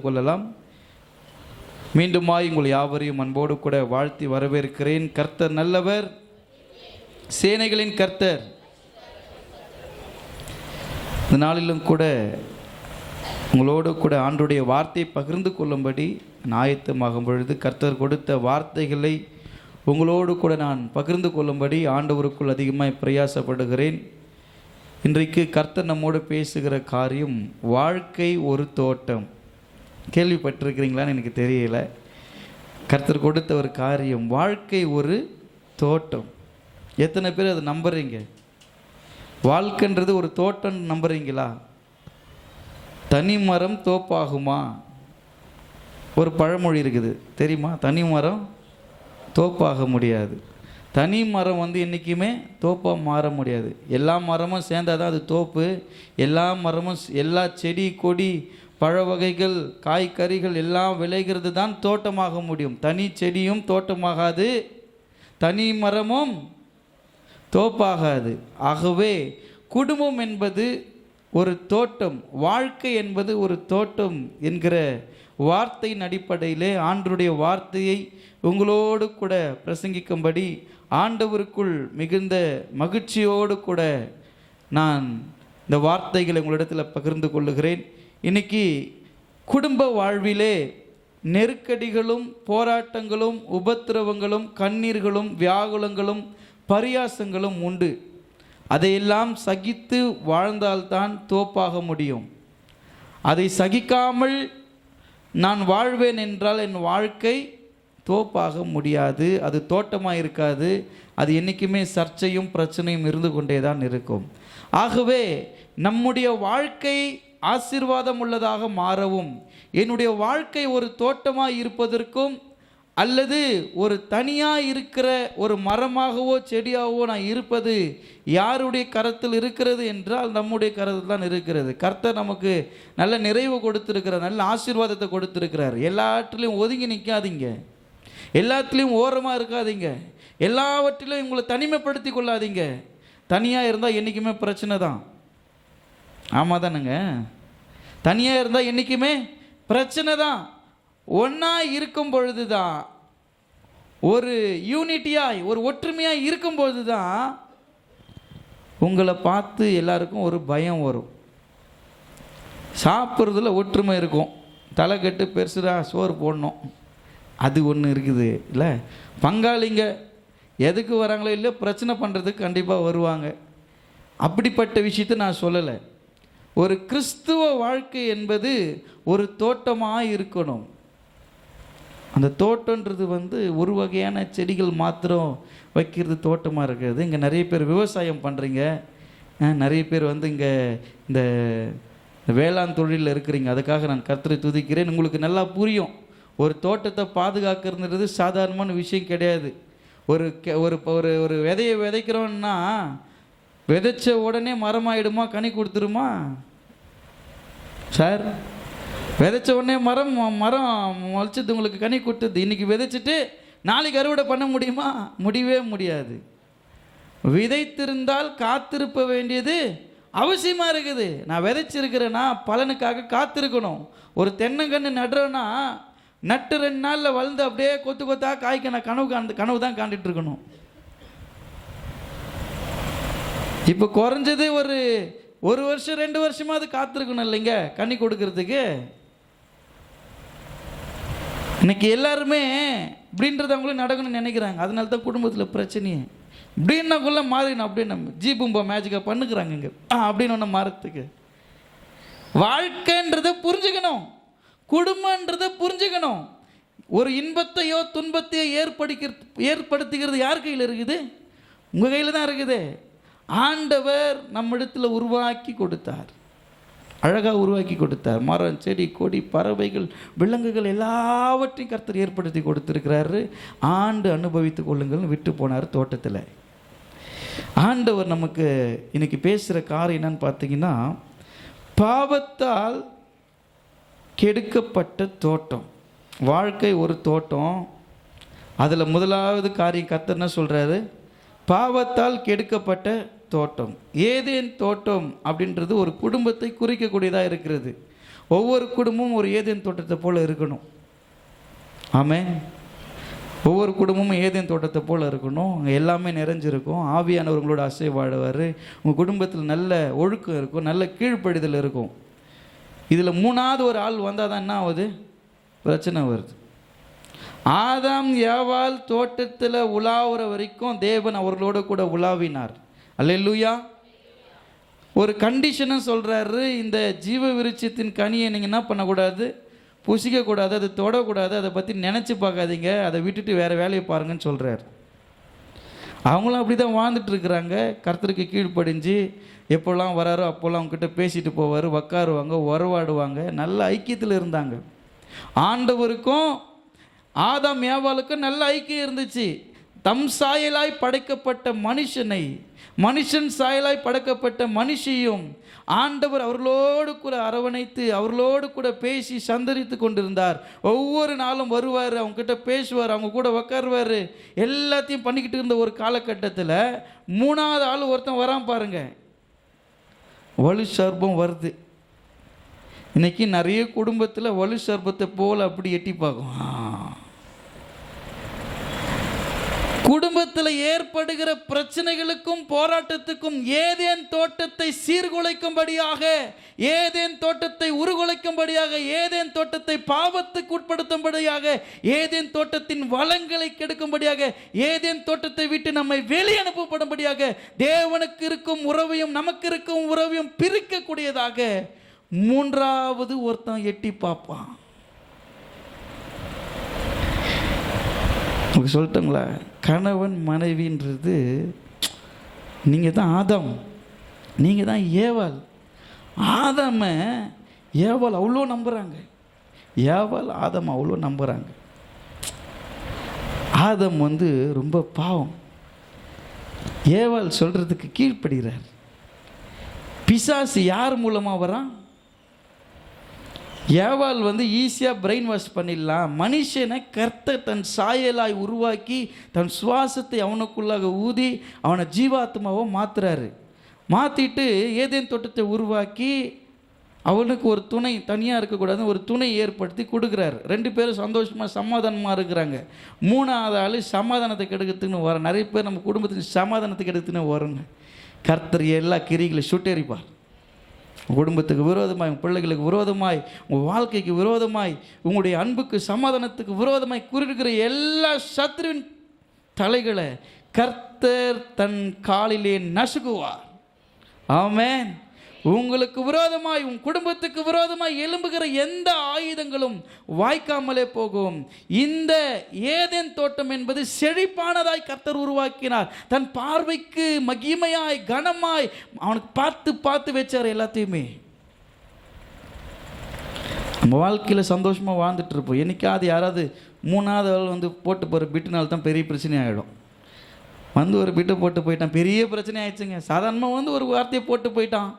கொள்ளலாம். மீண்டுமாய் உங்கள் யாவரையும் அன்போடு கூட வாழ்த்தி வரவேற்கிறேன். கர்த்தர் நல்லவர், சேனைகளின் கர்த்தர். இந்த நாளிலும் கூட உங்களோடு கூட ஆண்டுடைய வார்த்தையை பகிர்ந்து கொள்ளும்படி ஆயத்தமாகும் பொழுது கர்த்தர் கொடுத்த வார்த்தைகளை உங்களோடு கூட நான் பகிர்ந்து கொள்ளும்படி ஆண்டவருக்குள் அதிகமாக பிரயாசப்படுகிறேன். இன்றைக்கு கர்த்தர் நம்மோடு பேசுகிற காரியம் வாழ்க்கை ஒரு தோட்டம். கேள்விப்பட்டிருக்கிறீங்களான்னு எனக்கு தெரியல. கர்த்தர் கொடுத்த ஒரு காரியம் வாழ்க்கை ஒரு தோட்டம். எத்தனை பேர் அதை நம்புறீங்க? வாழ்க்கைன்றது ஒரு தோட்டம் நம்புறீங்களா? தனி மரம் தோப்பாகுமா? ஒரு பழமொழி இருக்குது தெரியுமா? தனி மரம் தோப்பாக முடியாது. தனி மரம் என்றைக்குமே தோப்பாக மாற முடியாது. எல்லா மரமும் சேர்ந்தால் தான் அது தோப்பு. எல்லா மரமும், எல்லா செடி கொடி பழ வகைகள் காய்கறிகள் எல்லாம் விளைகிறது தான் தோட்டமாக முடியும். தனி செடியும் தோட்டமாகாது, தனி மரமும் தோப்பாகாது. ஆகவே குடும்பம் என்பது ஒரு தோட்டம், வாழ்க்கை என்பது ஒரு தோட்டம் என்கிற வார்த்தையின் அடிப்படையிலே ஆண்டவருடைய வார்த்தையை உங்களோடு கூட பிரசங்கிக்கும்படி ஆண்டவருக்குள் மிகுந்த மகிழ்ச்சியோடு கூட நான் இந்த வார்த்தைகளை உங்களிடத்தில் பகிர்ந்து கொள்ளுகிறேன். இன்னைக்கு குடும்ப வாழ்விலே நெருக்கடிகளும் போராட்டங்களும் உபத்திரவங்களும் கண்ணீர்களும் வியாகுலங்களும் பரியாசங்களும் உண்டு. அதையெல்லாம் சகித்து வாழ்ந்தால்தான் தோப்பாக முடியும். அதை சகிக்காமல் நான் வாழ்வேன் என்றால் என் வாழ்க்கை தோப்பாக முடியாது. அது தோட்டமாக இருக்காது. அது என்றைக்குமே சர்ச்சையும் பிரச்சனையும் இருந்து கொண்டே தான் இருக்கும். ஆகவே நம்முடைய வாழ்க்கை ஆசீர்வாதம் உள்ளதாக மாறவும், என்னுடைய வாழ்க்கை ஒரு தோட்டமாக இருப்பதற்கும் அல்லது ஒரு தனியாக இருக்கிற ஒரு மரமாகவோ செடியாகவோ நான் இருப்பது யாருடைய கரத்தில் இருக்கிறது என்றால் நம்முடைய கரத்தில் தான் இருக்கிறது. கர்த்தர் நமக்கு நல்ல நிறைவு கொடுத்துருக்கிறார், நல்ல ஆசீர்வாதத்தை கொடுத்துருக்கிறார். எல்லாற்றிலையும் ஒதுங்கி நிற்காதீங்க, எல்லாத்துலேயும் ஓரமாக இருக்காதீங்க, எல்லாவற்றிலையும் உங்களை தனிமைப்படுத்தி கொள்ளாதீங்க. தனியாக இருந்தால் என்றைக்குமே பிரச்சனை தான். ஆமாம் தானுங்க? தனியாக இருந்தால் என்றைக்குமே பிரச்சனை தான். ஒன்றா இருக்கும் பொழுது தான், ஒரு யூனிட்டியாய் ஒரு ஒற்றுமையாக இருக்கும் பொழுது தான் உங்களை பார்த்து எல்லாருக்கும் ஒரு பயம் வரும். சாப்பிட்றதுல ஒற்றுமை இருக்கும். தலை கட்டு பெருசுதான் சோறு போடணும், அது ஒன்று இருக்குது இல்லை? பங்காளிங்க எதுக்கு வராங்களோ இல்லை, பிரச்சனை பண்ணுறதுக்கு கண்டிப்பாக வருவாங்க. அப்படிப்பட்ட விஷயத்தை நான் சொல்லலை. ஒரு கிறிஸ்துவ வாழ்க்கை என்பது ஒரு தோட்டமாக இருக்கணும். அந்த தோட்டன்றது ஒரு வகையான செடிகள் மாத்திரம் வைக்கிறது தோட்டமாக இருக்கிறது. இங்கே நிறைய பேர் விவசாயம் பண்ணுறீங்க, நிறைய பேர் இங்கே இந்த வேளாண் தொழிலில் இருக்கிறீங்க. அதுக்காக நான் கர்த்தரை துதிக்கிறேன். உங்களுக்கு நல்லா புரியும், ஒரு தோட்டத்தை பாதுகாக்கிறது சாதாரணமான விஷயம் கிடையாது. ஒரு ஒரு ஒரு விதையை விதைக்கிறோன்னா விதைச்ச உடனே மரமாயிடுமா, கனி கொடுத்துருமா சார்? விதைச்ச உடனே மரம் முளைச்சது, உங்களுக்கு கனி கொடுத்தது. இன்றைக்கி விதைச்சிட்டு நாளைக்கு அறுவடை பண்ண முடியுமா? முடியவே முடியாது. விதைத்திருந்தால் காத்திருப்ப வேண்டியது அவசியமாக இருக்குது. நான் விதைச்சிருக்கிறேன்னா பலனுக்காக காத்திருக்கணும். ஒரு தென்னங்கன்று நடுறேன்னா நட்டு 2 நாளில் வளர்ந்து அப்படியே கொத்து கொத்தா காய்க்க நான் கனவு தான் காண்டிட்டு இருக்கணும். இப்போ குறைஞ்சது ஒரு வருஷம் 2 வருஷமாவது காத்திருக்கணும் இல்லைங்க கனி கொடுக்கறதுக்கு. இன்னைக்கு எல்லாருமே இப்படின்றது அவங்களும் நடக்கணும்னு நினைக்கிறாங்க. அதனால தான் குடும்பத்தில் பிரச்சனையே. இப்படின்னாக்குள்ள மாறிடணும், அப்படின்னு நம்ம ஜீபும்பா மேஜிக்காக பண்ணுக்கிறாங்க இங்கே அப்படின்னு ஒன்று மாறத்துக்கு. வாழ்க்கைன்றதை புரிஞ்சுக்கணும், குடும்பன்றதை புரிஞ்சுக்கணும். ஒரு இன்பத்தையோ துன்பத்தையோ ஏற்படுத்துகிறது யார் கையில் இருக்குது? உங்கள் கையில் தான் இருக்குது. ஆண்டவர் நம்மிடத்தில் உருவாக்கி கொடுத்தார், அழகாக உருவாக்கி கொடுத்தார். மரம் செடி கொடி பறவைகள் விலங்குகள் எல்லாவற்றையும் கர்த்தர் ஏற்படுத்தி கொடுத்துருக்கிறாரு. ஆண்டு அனுபவித்து கொள்ளுங்கள்னு விட்டு போனார் தோட்டத்தில். ஆண்டவர் நமக்கு இன்னைக்கு பேசுகிற காரியம் என்னன்னு பார்த்தீங்கன்னா, பாவத்தால் கெடுக்கப்பட்ட தோட்டம். வாழ்க்கை ஒரு தோட்டம். அதில் முதலாவது காரியம் கர்த்தர் என்ன சொல்கிறாரு? பாவத்தால் கெடுக்கப்பட்ட தோட்டம். ஏதேன் தோட்டம் அப்படின்றது ஒரு குடும்பத்தை குறிக்கக்கூடியதாக இருக்கிறது. ஒவ்வொரு குடும்பமும் ஒரு ஏதேன் தோட்டத்தை போல் இருக்கணும். ஆமென். ஒவ்வொரு குடும்பமும் ஏதேன் தோட்டத்தை போல் இருக்கணும். அங்கே எல்லாமே நிறைஞ்சிருக்கும். ஆவியானவர்களோட அசைவாடுவார். உங்கள் குடும்பத்தில் நல்ல ஒழுக்கம் இருக்கும், நல்ல கீழ்ப்படிதல் இருக்கும். இதில் மூணாவது ஒரு ஆள் வந்தால் தான் என்ன ஆகுது? பிரச்சனை வருது. ஆதாம் ஏவாள் தோட்டத்தில் உலாவுற வரைக்கும் தேவன் அவர்களோட கூட உலாவினார். அல்லேலூயா. ஒரு கண்டிஷனும் சொல்கிறாரு, இந்த ஜீவ விருட்சத்தின் கனியை நீங்கள் என்ன பண்ணக்கூடாது? புசிக்கக்கூடாது, அதை தொடக்கூடாது, அதை பற்றி நினச்சி பார்க்காதீங்க, அதை விட்டுட்டு வேறு வேலையை பாருங்கன்னு சொல்கிறார். அவங்களும் அப்படி தான் வாழ்ந்துட்டு இருக்கிறாங்க. கர்த்தருக்கு கீழ்ப்படிஞ்சு எப்போல்லாம் வராரோ அப்போல்லாம் அவங்ககிட்ட பேசிட்டு போவார், உக்காருவாங்க, உறவாடுவாங்க, நல்ல ஐக்கியத்தில் இருந்தாங்க. ஆண்டவருக்கும் ஆதாம் ஏவாளுக்கும் நல்ல ஐக்கியம் இருந்துச்சு. தம் சாயலாய் படைக்கப்பட்ட மனுஷனை, மனுஷன் சாயலாய் படைக்கப்பட்ட மனுஷியும் ஆண்டவர் அவர்களோடு கூட அரவணைத்து அவர்களோடு கூட பேசி சந்தரித்து கொண்டிருந்தார். ஒவ்வொரு நாளும் வருவார், அவங்ககிட்ட பேசுவார், அவங்க கூட உக்காருவார், எல்லாத்தையும் பண்ணிக்கிட்டு இருந்த ஒரு காலகட்டத்தில் மூணாவது ஆள் ஒருத்தன் வரான் பாருங்க. வலு சர்ப்பம் வருது. இன்னைக்கு நிறைய குடும்பத்தில் வலு சர்ப்பத்தை போல் அப்படி எட்டி பார்க்கும். குடும்பத்தில் ஏற்படுகிற பிரச்சனைகளுக்கும் போராட்டத்துக்கும் ஏதேன் தோட்டத்தை சீர்குலைக்கும்படியாக, ஏதேன் தோட்டத்தை உருகுலைக்கும்படியாக, ஏதேன் தோட்டத்தை பாவத்துக்கு உட்படுத்தும்படியாக, ஏதேன் தோட்டத்தின் வளங்களை கெடுக்கும்படியாக, ஏதேன் தோட்டத்தை விட்டு நம்மை வெளியே அனுப்பப்படும்படியாக, தேவனுக்கு இருக்கும் உறவையும் நமக்கு இருக்கும் உறவையும் பிரிக்கக்கூடியதாக மூன்றாவது ஒருத்தன் எட்டி பார்ப்பான். சொல்லிட்டோங்களா? கணவன் மனைவின்றது நீங்கள் தான் ஆதாம், நீங்கள் தான் ஏவாள். ஆதாம ஏவாள் அவ்வளோ நம்புகிறாங்க, ஏவாள் ஆதாம் அவ்வளோ நம்புகிறாங்க. ஆதாம் ரொம்ப பாவம், ஏவாள் சொல்கிறதுக்கு கீழ்ப்படுகிறார். பிசாசு யார் மூலமாக வரான்? ஏவாள் ஈஸியாக பிரெயின் வாஷ் பண்ணிடலாம். மனுஷனை கர்த்தர் தன் சாயலாய் உருவாக்கி தன் சுவாசத்தை அவனுக்குள்ளாக ஊதி அவனை ஜீவாத்மாவை மாற்றுறாரு. மாற்றிட்டு ஏதேன் தோட்டத்தை உருவாக்கி அவனுக்கு ஒரு துணை, தனியாக இருக்கக்கூடாது, ஒரு துணை ஏற்படுத்தி கொடுக்குறாரு. ரெண்டு பேரும் சந்தோஷமாக சமாதானமாக இருக்கிறாங்க. மூணாவது ஆள் சமாதானத்தை கெடுக்கிறதுக்குன்னு வர. நிறைய பேர் நம்ம குடும்பத்துக்கு சமாதானத்தை கெடுக்கிறதுன்னு வரணும். கர்த்தர் எல்லா கிரிகளை சுட்டெரிப்பார். குடும்பத்துக்கு விரோதமாய், உங்கள் பிள்ளைகளுக்கு விரோதமாய், உங்கள் வாழ்க்கைக்கு விரோதமாய், உங்களுடைய அன்புக்கு சமாதானத்துக்கு விரோதமாய் குறிக்கிற எல்லா சத்ருவின் தலைகளை கர்த்தர் தன் காலிலே நசுக்குவார். ஆமென். உங்களுக்கு விரோதமாய், உன் குடும்பத்துக்கு விரோதமாய் எழும்புகிற எந்த ஆயுதங்களும் வாய்க்காமலே போகும். இந்த ஏதேன் தோட்டம் என்பது செழிப்பானதாய் கர்த்தர் உருவாக்கினார். தன் பார்வைக்கு மகிமையாய் கனமாய் அவனுக்கு பார்த்து பார்த்து வச்சார் எல்லாத்தையுமே. நம்ம வாழ்க்கையில் சந்தோஷமாக வாழ்ந்துட்டு இருப்போம். என்னைக்காவது யாராவது மூணாவது ஆள் போட்டு போகிற பிட்டுனால தான் பெரிய பிரச்சனை ஆகிடும். ஒரு பிட்டை போட்டு போயிட்டான், பெரிய பிரச்சனை ஆயிடுச்சுங்க. சாதாரணமாக ஒரு வார்த்தையை போட்டு போயிட்டான்.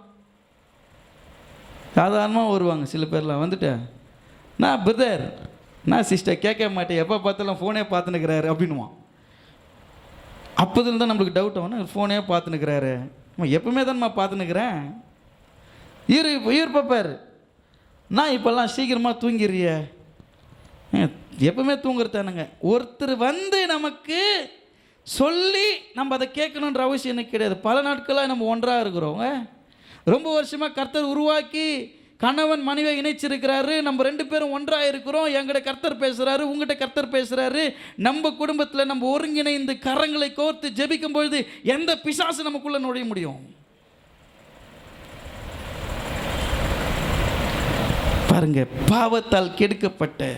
சாதாரணமாக வருவாங்க சில பேர்லாம் நான் பிரதர், நான் சிஸ்டர் கேட்க மாட்டேன், எப்போ பார்த்தாலும் ஃபோனே பார்த்துன்னுக்கிறாரு அப்படின்வான். அப்போதுல தான் நம்மளுக்கு டவுட் ஆகும், ஃபோனே பார்த்துன்னுக்கிறாரு, எப்பவுமே தான்மா பார்த்துன்னுக்கிறேன். இவர் பார்ப்பார், நான் இப்போல்லாம் சீக்கிரமாக தூங்கிடுறிய, எப்பவுமே தூங்குறதானுங்க. ஒருத்தர் நமக்கு சொல்லி நம்ம அதை கேட்கணுன்ற அவசியம் எனக்கு கிடையாது. பல நாட்களாக நம்ம ஒன்றாக இருக்கிறோங்க. ரொம்ப வருஷமாக கர்த்தர் உருவாக்கி கணவன் மனைவியை இணைச்சிருக்கிறாரு. நம்ம ரெண்டு பேரும் ஒன்றாக இருக்கிறோம். என்கிட்ட கர்த்தர் பேசுகிறாரு, உங்கள்கிட்ட கர்த்தர் பேசுகிறாரு. நம்ம குடும்பத்தில் நம்ம ஒருங்கிணைந்து கரங்களை கோர்த்து ஜெபிக்கும் பொழுது எந்த பிசாசு நமக்குள்ளே நுழைய முடியும்? பாருங்க, பாவத்தால் கெடுக்கப்பட்ட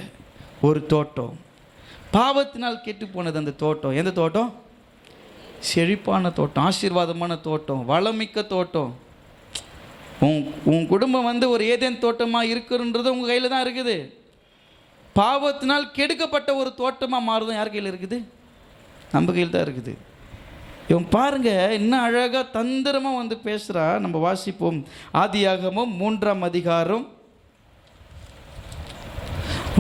ஒரு தோட்டம், பாவத்தினால் கெட்டு போனது அந்த தோட்டம். எந்த தோட்டம்? செழிப்பான தோட்டம், ஆசீர்வாதமான தோட்டம், வளமிக்க தோட்டம். உன் குடும்பம் ஒரு ஏதேன் தோட்டமாக இருக்குன்றது உங்கள் கையில் தான் இருக்குது. பாவத்தினால் கெடுக்கப்பட்ட ஒரு தோட்டமாக மாறுதும் யார் கையில் இருக்குது? நம்ம கையில் தான் இருக்குது. இவன் பாருங்க, இன்னும் அழகாக தந்திரமாக பேசுகிறா. நம்ம வாசிப்போம். ஆதியாகமம் 3ஆம் அதிகாரம்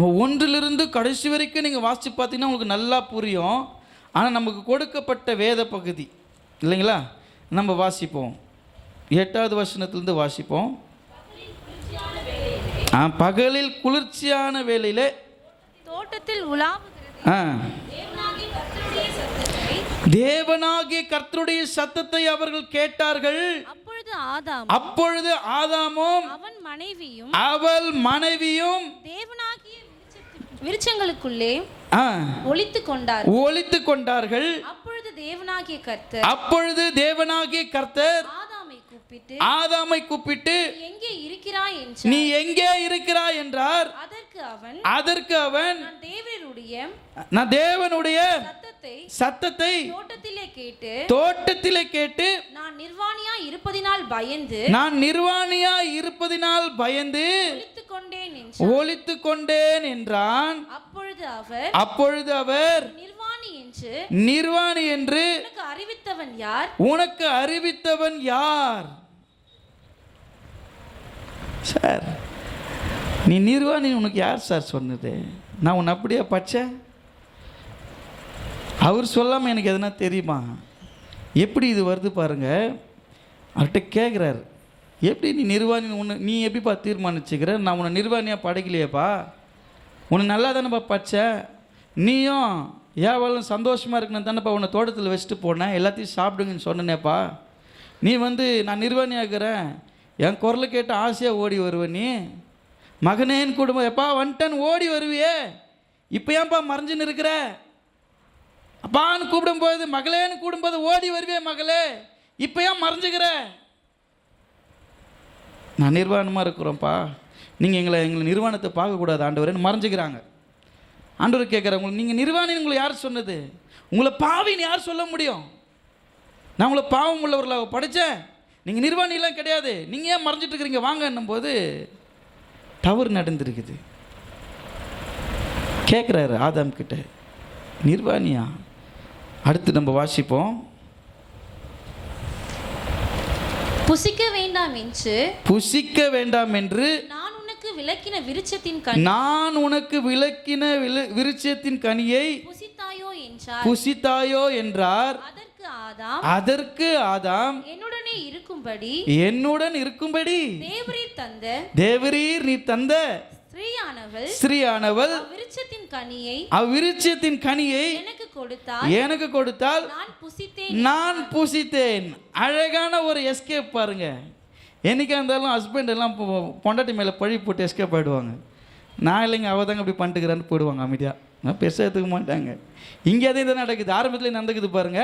1 கடைசி வரைக்கும் நீங்கள் வாசித்து பார்த்தீங்கன்னா உங்களுக்கு நல்லா புரியும். ஆனால் நமக்கு கொடுக்கப்பட்ட வேத பகுதி இல்லைங்களா? நம்ம வாசிப்போம். 8வது வசனத்திலிருந்து வாசிப்போம். பகலில் குளிர்ச்சியான வேளையிலே தோட்டத்தில் உலாவுகிறது தேவனாகிய கர்த்தருடைய சத்தத்தை அவர்கள் கேட்டார்கள். அப்பொழுது ஆதாமும் அவள் மனைவியும் தேவனாகிய விருட்சங்களுக்குள்ளே ஒளித்துக் கொண்டார்கள். அப்பொழுது தேவனாகிய கர்த்தர் ஆதாமை கூப்பிட்டு நீ எங்கே இருக்கிறாய் என்றார். அதற்கு அவன் நான் தேவனுடைய சத்தத்தை தோட்டத்திலே கேட்டு நான் நிர்வாணியாய் இருப்பதினால் பயந்து ஒளித்துக் கொண்டேன் என்றான். அப்பொழுது அவர் நிர்வாணி என்று உனக்கு அறிவித்தவன் யார்? சார், நீ நிர்வாணி உனக்கு யார் சார் சொன்னது? நான் உன்னை அப்படியே பச்சை? அவர் சொல்லாமல் எனக்கு எதுனா தெரியுமா? எப்படி இது வருது பாருங்க. அவர்கிட்ட கேட்குறாரு, எப்படி நீ நிர்வாணி நீ எப்படிப்பா தீர்மானிச்சுக்கிற? நான் உன்னை நிர்வாணியாக படைக்கலையேப்பா, உன்னை நல்லா தானேப்பா பச்சை. நீயும் ஏவாளும் சந்தோஷமாக இருக்கணும் தானேப்பா உன்னை தோட்டத்தில் வச்சுட்டு போனேன், எல்லாத்தையும் சாப்பிடுங்கன்னு சொன்னேனேப்பா. நீ நான் நிர்வாணியாகிறேன், என் குரலை கேட்டு ஆசையாக ஓடி வருவேன். நீ மகனேன்னு குடும்பம் எப்பா வந்துட்டேன்னு ஓடி வருவியே, இப்போ ஏன்ப்பா மறைஞ்சுன்னு இருக்கிற? அப்பான்னு கூப்பிடும்போது மகளேன்னு கூடும்போது ஓடி வருவே மகளே, இப்போ ஏன் மறைஞ்சுக்கிற? நான் நிர்வாணமாக இருக்கிறோம்ப்பா, நீங்கள் எங்களை நிர்வாணத்தை பார்க்கக்கூடாது ஆண்டவரேன்னு மறைஞ்சிக்கிறாங்க. ஆண்டவர் கேட்குறவங்களுக்கு நீங்கள் நிர்வாணின்னு உங்களை யார் சொன்னது? உங்களை பாவின்னு யார் சொல்ல முடியும்? நான் உங்களை பாவம் உள்ளவர்களாக படித்தேன், நீங்கள் நிர்வாணிலாம் கிடையாது, நீங்கள் ஏன் மறைஞ்சிட்டு இருக்கிறீங்க வாங்க என்னும் போது தவறு நடந்திருக்குது. கேட்குறாரு ஆதாம் கிட்ட, நிர்வாணியா? அடுத்து நம்ம வாசிப்போம். புசிக்க வேண்டாம் என்று நான் உனக்கு விலக்கின விருட்சத்தின் கனியை புசித்தாயோ என்றார். அதற்கு ஆதாம் என்னுடன் இருக்கும்படி தேவரீர் நீ தந்த ஸ்திரீயானவள் அவ்விருட்சத்தின் கனியை எனக்கு கொடுத்தால் நான் புசித்தேன். அழகான ஒரு எஸ்கேப் பாருங்க. என்னைக்கா இருந்தாலும் ஹஸ்பண்ட் எல்லாம் பொண்டாட்டி மேலே பழி போட்டு எஸ்கேப் ஆகிடுவாங்க. நான் இல்லைங்க அவள் தாங்க அப்படி பண்ணிட்டுக்கிறான்னு போயிடுவாங்க அமைதியாக, நான் பெருசாக எடுத்துக்க மாட்டாங்க. இங்கே அதே தான் நடக்குது, ஆரம்பத்தில் நடக்குது பாருங்க.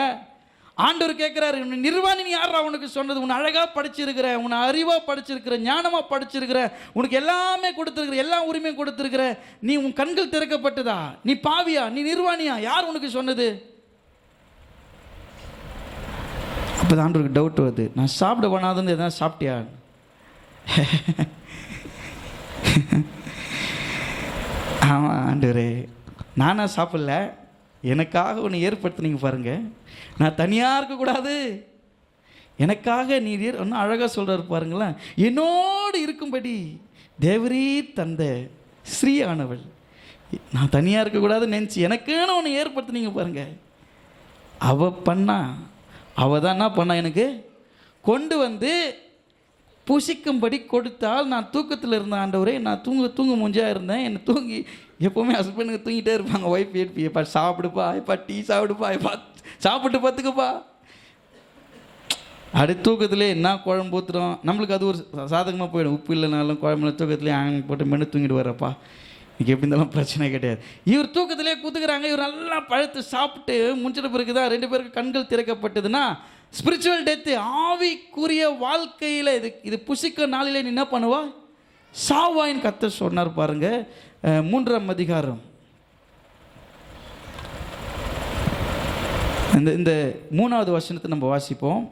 ஆண்டவர் கேட்குறாரு, நிர்வாணி யாரா உனக்கு சொன்னது? உன்னை அழகாக படிச்சிருக்கிற, உன்னை அறிவாக படிச்சிருக்கிற, ஞானமாக படிச்சிருக்கிற, உனக்கு எல்லாமே கொடுத்துருக்குற, எல்லா உரிமையும் கொடுத்துருக்குற, நீ உன் கண்கள் திறக்கப்பட்டதா? நீ பாவியா? நீ நிர்வாணியா? யார் உனக்கு சொன்னது? அப்போ தான் ஆண்டவருக்கு டவுட் வருது, நான் சாப்பிட வேணாதுன்னு எதாவது சாப்பிட்டியா? ஆமாம் ஆண்டவரே, நானா சாப்பிடல, எனக்காக ஒன்று ஏற்படுத்தினீங்க பாருங்க. நான் தனியாக இருக்கக்கூடாது, எனக்காக நீர் ஒன்றும் அழகாக சொல்கிறார் பாருங்களேன். என்னோடு இருக்கும்படி தேவரீர் தந்த ஸ்ரீயானவள், நான் தனியாக இருக்கக்கூடாதுன்னு நினச்சி எனக்குன்னு ஒன்று ஏற்படுத்தினீங்க பாருங்க. அவள் தான் என்ன பண்ணா, எனக்கு கொண்டு வந்து புசிக்கும்படி கொடுத்தால். நான் தூக்கத்தில் இருந்த ஆண்டவரே, நான் தூங்க மூஞ்சாக இருந்தேன். என்னை தூங்கி எப்போவுமே ஹஸ்பண்டுங்க தூங்கிட்டே இருப்பாங்க. ஒய்ஃப் எப்பா சாப்பிடுப்பா, எப்பா டீ சாப்பிடுப்பா, எப்பா சாப்பிட்டு பார்த்துக்குப்பா. அடுத்த தூக்கத்திலே என்ன குழம்பு ஊற்றுறோம், நம்மளுக்கு அது ஒரு சாதகமாக போயிடும். உப்பு இல்லைனாலும் குழம்புல தூக்கத்திலே போட்டு மென்று தூங்கிட்டு வரப்பா, இன்றைக்கி எப்படி இருந்தாலும் பிரச்சனை கிடையாது. இவர் தூக்கத்திலே குத்துக்கிறாங்க. இவர் நல்லா பழுத்து சாப்பிட்டு முடிச்சிட்ட பிறகு தான் 2 பேருக்கு கண்கள் திறக்கப்பட்டதுன்னா ஸ்பிரிச்சுவல் டெத்து, ஆவிக்குரிய வாழ்க்கையில் இது புசிக்க நாளிலே நீ என்ன பண்ணுவா? சாவாயின் கர்த்தர் சொன்னார் பாருங்க. 3ஆம் அதிகாரம் இந்த 3வது வசனத்தை நம்ம வாசிப்போம்.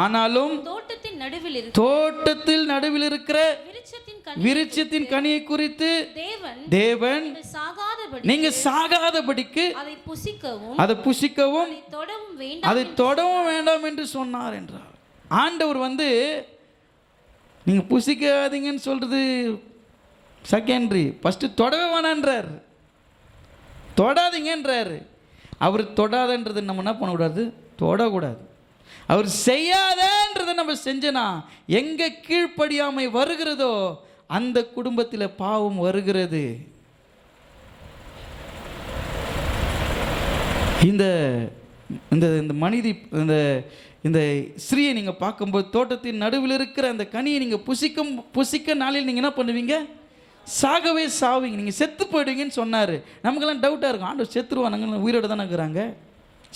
ஆனாலும் தோட்டத்தில் நடுவில் இருக்கிற விருட்சத்தின் கனியை குறித்து தேவன் நீங்க சாகாதபடிக்கு அதை புசிக்கவும் அதை தொடவும் வேண்டாம் என்று சொன்னார் என்றார். ஆண்டவர் நீங்க புசிக்காதீங்கன்னு சொல்றது செகண்டரி, ஃபர்ஸ்ட் தொடவே வேணான்றார், தொடாதீங்கன்றார். அவர் தொடாதன்றது நம்ம என்ன பண்ணக்கூடாது? தொடக்கூடாது. அவர் செய்யாதன்றதை நம்ம செஞ்சனா எங்கே கீழ்ப்படியாமை வருகிறதோ அந்த குடும்பத்தில் பாவம் வருகிறது. இந்த இந்த இந்த மனிதி இந்த இந்த ஸ்திரீயை நீங்கள் பார்க்கும்போது தோட்டத்தின் நடுவில் இருக்கிற அந்த கனியை நீங்கள் புசிக்க நாளில் நீங்கள் என்ன பண்ணுவீங்க? சாகவே சாவீங்க, நீங்கள் செத்து போயிடுவீங்கன்னு சொன்னார். நமக்கெல்லாம் டவுட்டாக இருக்கும், ஆண்டவர் செத்துருவானுங்க, உயிரோடு தானே இருக்கிறாங்க.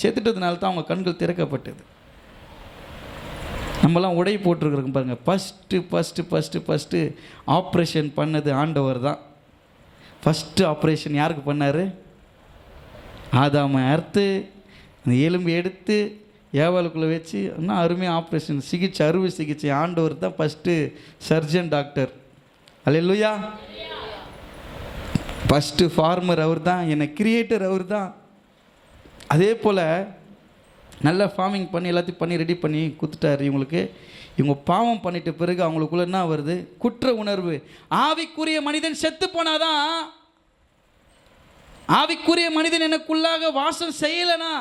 செத்துட்டதுனால தான் அவங்க கண்கள் திறக்கப்பட்டது. நம்மலாம் உடை போட்டிருக்கிறோம் பாருங்கள். ஃபஸ்ட்டு ஆப்ரேஷன் பண்ணது ஆண்டவர் தான். ஃபஸ்ட்டு ஆப்ரேஷன் யாருக்கு பண்ணார்? ஆதாமை அறுத்து அந்த எலும்பு எடுத்து ஏவாளுக்குள்ளே வச்சு இன்னும் அருமையாக ஆப்ரேஷன் அறுவை சிகிச்சை ஆண்டவர் தான் ஃபஸ்ட்டு சர்ஜன் டாக்டர். அல்லேலூயா. ஃபஸ்ட்டு ஃபார்மர் அவர் தான், என்னை கிரியேட்டர் அவர் தான். அதே போல் நல்லா ஃபார்மிங் பண்ணி எல்லாத்தையும் பண்ணி ரெடி பண்ணி கொடுத்துட்டார் இவங்களுக்கு. இவங்க பாவம் பண்ணிட்ட பிறகு அவங்களுக்குள்ள என்ன வருது? குற்ற உணர்வு. ஆவிக்குரிய மனிதன் செத்து போனாதான், ஆவிக்குரிய மனிதன் எனக்குள்ளாக வாசம் செய்யலைனா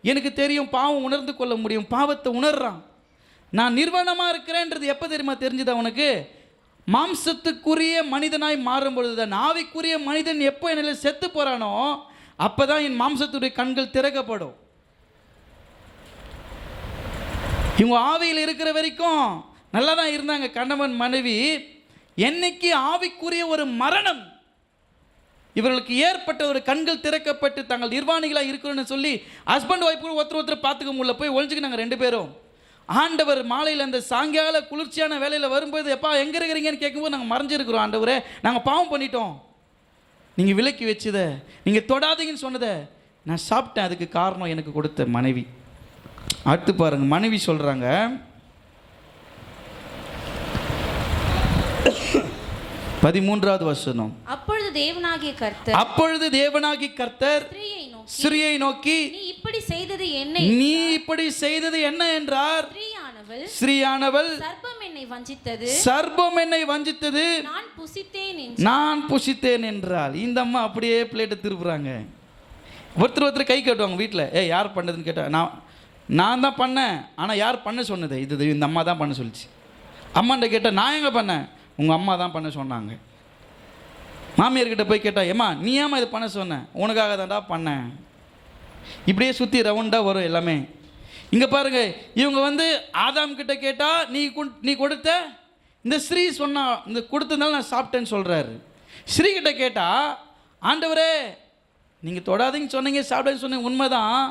எனக்கு தெரியும், பாவம் உணர்ந்து கொள்ள முடியும். பாவத்தை உணர்றான். நான் நிர்வாணமாக இருக்கிறேன்றது எப்போ தெரியுமா தெரிஞ்சது அவனுக்கு? மாம்சத்துக்குரிய மனிதனாய் மாறும் பொழுது தான். ஆவிக்குரிய மனிதன் எப்போ என்னில் செத்து போகிறானோ அப்போ தான் என் மாம்சத்துடைய கண்கள் திறக்கப்படும். இவங்க ஆவியில் இருக்கிற வரைக்கும் நல்லா தான் இருந்தாங்க கணவன் மனைவி. என்னைக்கு ஆவிக்குரிய ஒரு மரணம் இவர்களுக்கு ஏற்பட்ட ஒரு கண்கள் திறக்கப்பட்டு தாங்கள் நிர்வாணிகளாக இருக்கணும்னு சொல்லி ஹஸ்பண்ட் ஒய்ஃப் ஒருத்தர் பார்த்துக்க முடியல, போய் ஒழிஞ்சுக்கினாங்க 2 பேரும். ஆண்டவர் மாலையில் அந்த சாயங்கால குளிர்ச்சியான வேலையில் வரும்போது, எப்பா எங்கே இருக்கிறீங்கன்னு கேட்கும்போது, நாங்கள் மறைஞ்சிருக்கிறோம் ஆண்டவரே, நாங்கள் பாவம் பண்ணிட்டோம், நீங்கள் விலக்கி வச்சதை, நீங்கள் தொடாதீங்கன்னு சொன்னதை நான் சாப்பிட்டேன், அதுக்கு காரணம் எனக்கு கொடுத்த மனைவி. அடுத்து பாருங்க, மனைவி சொல்கிறாங்க, 13வது வசனம். அப்பொழுது தேவனாகிய கர்த்தர் ஸ்திரீயை நோக்கி, நீ இப்படி செய்தது என்ன என்றார். ஸ்திரீயானவள், சர்ப்பம் என்னை வஞ்சித்தது, நான் புசித்தேன் என்றால். இந்த அம்மா அப்படியே பிளேட்டை திருப்புறாங்க. ஒருத்தர் கை கட்டுவாங்க வீட்டில். யார் பண்ணதுன்னு கேட்டால், நான் தான் பண்ணேன், ஆனால் யார் பண்ண சொன்னது? இது இந்த அம்மா தான் பண்ண சொல்லிச்சு. அம்மாண்ட கேட்டால், நான் எங்கே பண்ணேன்? உங்கள் அம்மா தான் பண்ண சொன்னாங்க. மாமியார்கிட்ட போய் கேட்டால், ஏம்மா நீ ஏமா இது பண்ண சொன்ன? உனக்காக தான்டா பண்ணேன். இப்படியே சுற்றி ரவுண்டாக வரும் எல்லாமே. இங்கே பாருங்க, இவங்க ஆதாம் கிட்ட கேட்டால், நீ கொடுத்த இந்த ஸ்ரீ சொன்னா, இந்த கொடுத்ததுனால நான் சாப்பிட்டேன்னு சொல்கிறாரு. ஸ்ரீ கிட்ட கேட்டால், ஆண்டவரே நீங்கள் தொடாதீங்கன்னு சொன்னீங்க, சாப்பிட்டேன்னு சொன்னீங்க, உண்மைதான்,